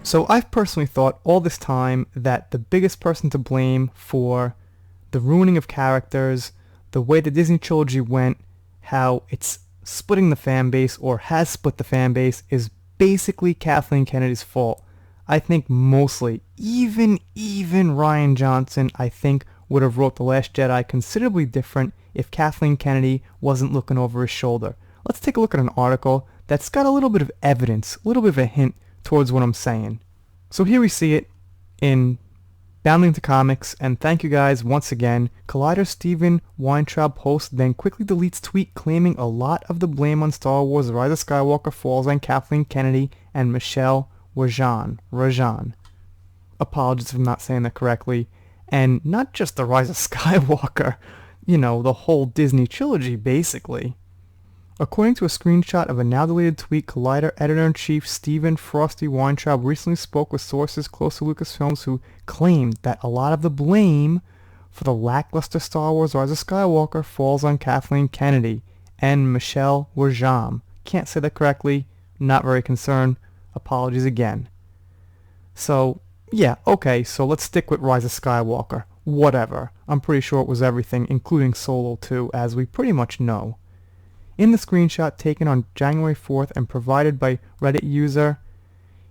So I've personally thought all this time that the biggest person to blame for the ruining of characters, the way the Disney trilogy went, how it's splitting the fan base or has split the fan base, is basically Kathleen Kennedy's fault. I think mostly, even Rian Johnson, I think, would have wrote The Last Jedi considerably different if Kathleen Kennedy wasn't looking over his shoulder. Let's take a look at an article that's got a little bit of evidence, a little bit of a hint towards what I'm saying. So here we see it in Bounding to Comics, and thank you guys once again. Collider Steven Weintraub posts, then quickly deletes tweet claiming a lot of the blame on Star Wars The Rise of Skywalker falls on Kathleen Kennedy and Michelle Rajan. Apologies if I'm not saying that correctly. And not just The Rise of Skywalker, the whole Disney trilogy, basically. According to a screenshot of a now-deleted tweet, Collider editor-in-chief Stephen Frosty Weintraub recently spoke with sources close to Lucasfilms who claimed that a lot of the blame for the lackluster Star Wars Rise of Skywalker falls on Kathleen Kennedy and Michelle Rajan. Can't say that correctly, not very concerned. Apologies again. So, yeah, okay, so let's stick with Rise of Skywalker. Whatever. I'm pretty sure it was everything, including Solo too, as we pretty much know. In the screenshot taken on January 4th and provided by Reddit user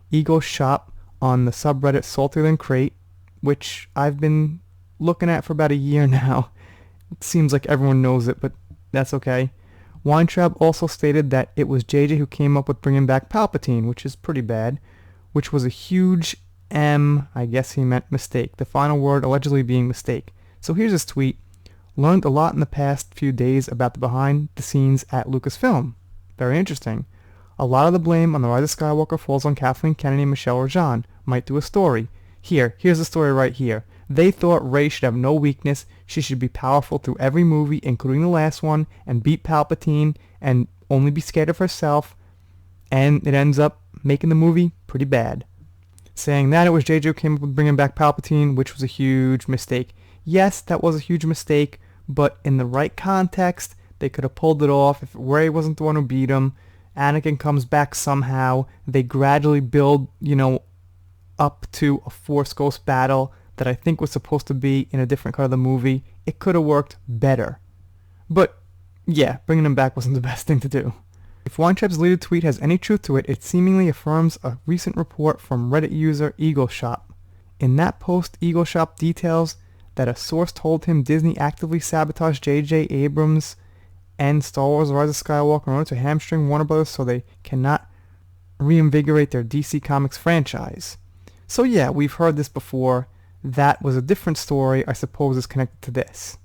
Eagle Shop on the subreddit Saltier Than Crate, which I've been looking at for about a year now. It seems like everyone knows it, but that's okay. Weintraub also stated that it was JJ who came up with bringing back Palpatine, which is pretty bad, which was a huge I guess he meant mistake, the final word allegedly being mistake. So here's his tweet. Learned a lot in the past few days about the behind the scenes at Lucasfilm. Very interesting. A lot of the blame on The Rise of Skywalker falls on Kathleen Kennedy and Michelle Rajan. Might do a story. Here's the story right here. They thought Rey should have no weakness. She should be powerful through every movie, including the last one, and beat Palpatine and only be scared of herself. And it ends up making the movie pretty bad. Saying that it was JJ who came up with bringing back Palpatine, which was a huge mistake. Yes, that was a huge mistake, but in the right context, they could have pulled it off. If Rey wasn't the one who beat him, Anakin comes back somehow. They gradually build, up to a Force Ghost battle that I think was supposed to be in a different cut of the movie. It could have worked better. But, yeah, bringing him back wasn't the best thing to do. If Weintraub's deleted tweet has any truth to it, it seemingly affirms a recent report from Reddit user Eagle Shop. In that post, Eagle Shop details that a source told him Disney actively sabotaged J.J. Abrams and Star Wars The Rise of Skywalker in order to hamstring Warner Bros. So they cannot reinvigorate their DC Comics franchise. So yeah, we've heard this before. That was a different story, I suppose is connected to this.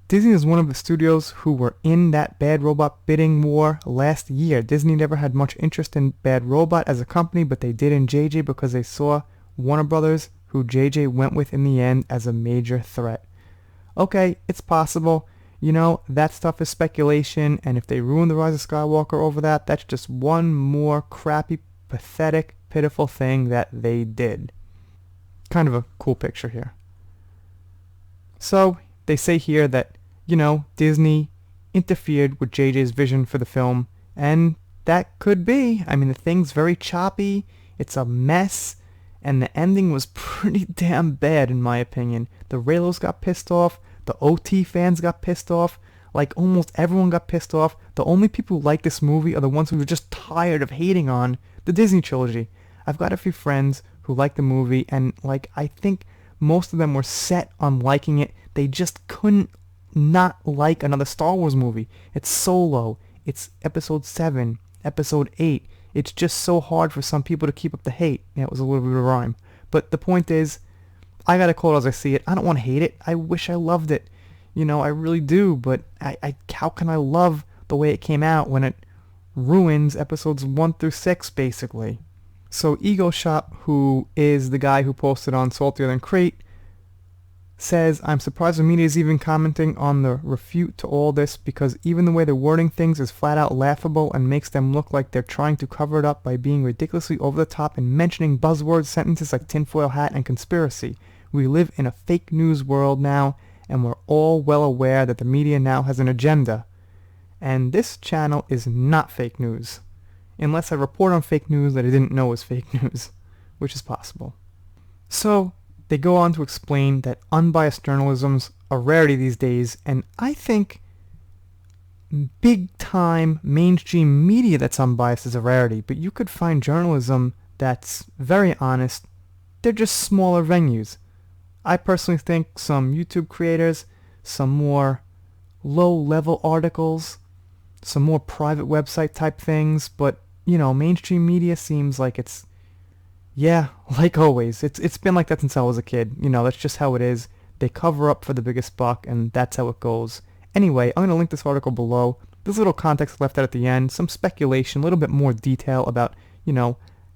Disney is one of the studios who were in that Bad Robot bidding war last year. Disney never had much interest in Bad Robot as a company, but they did in JJ because they saw Warner Brothers, who JJ went with in the end, as a major threat. Okay, it's possible. That stuff is speculation, and if they ruin The Rise of Skywalker over that, that's just one more crappy, pathetic, pitiful thing that they did. Kind of a cool picture here. So, they say here that, Disney interfered with JJ's vision for the film, and that could be. I mean, the thing's very choppy, it's a mess, and the ending was pretty damn bad in my opinion. The Reylos got pissed off, the OT fans got pissed off, like almost everyone got pissed off. The only people who like this movie are the ones who were just tired of hating on the Disney trilogy. I've got a few friends who like the movie, and I think most of them were set on liking it. They just couldn't not like another Star Wars movie. It's Solo, it's Episode 7, Episode 8. It's just so hard for some people to keep up the hate. Yeah, it was a little bit of a rhyme. But the point is, I gotta call it as I see it. I don't want to hate it. I wish I loved it. I really do, but how can I love the way it came out when it ruins Episodes 1 through 6, basically? So Ego Shop, who is the guy who posted on Saltier Than Crate, says, I'm surprised the media is even commenting on the refute to all this, because even the way they're wording things is flat out laughable and makes them look like they're trying to cover it up by being ridiculously over the top and mentioning buzzword sentences like tinfoil hat and conspiracy. We live in a fake news world now, and we're all well aware that the media now has an agenda. And this channel is not fake news. Unless I report on fake news that I didn't know was fake news. which is possible. So they go on to explain that unbiased journalism's a rarity these days, and I think big-time mainstream media that's unbiased is a rarity, but you could find journalism that's very honest. They're just smaller venues. I personally think some YouTube creators, some more low-level articles, some more private website type things, but, mainstream media seems like it's, like always. It's been like that since I was a kid. That's just how it is. They cover up for the biggest buck, and that's how it goes. Anyway, I'm going to link this article below. There's a little context left out at the end, some speculation, a little bit more detail about,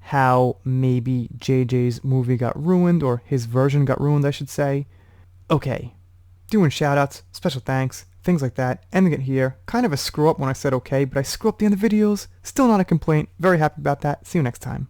how maybe JJ's movie got ruined, or his version got ruined, I should say. Okay, doing shoutouts, special thanks, things like that, ending it here. Kind of a screw up when I said okay, but I screw up the end of videos. Still not a complaint. Very happy about that. See you next time.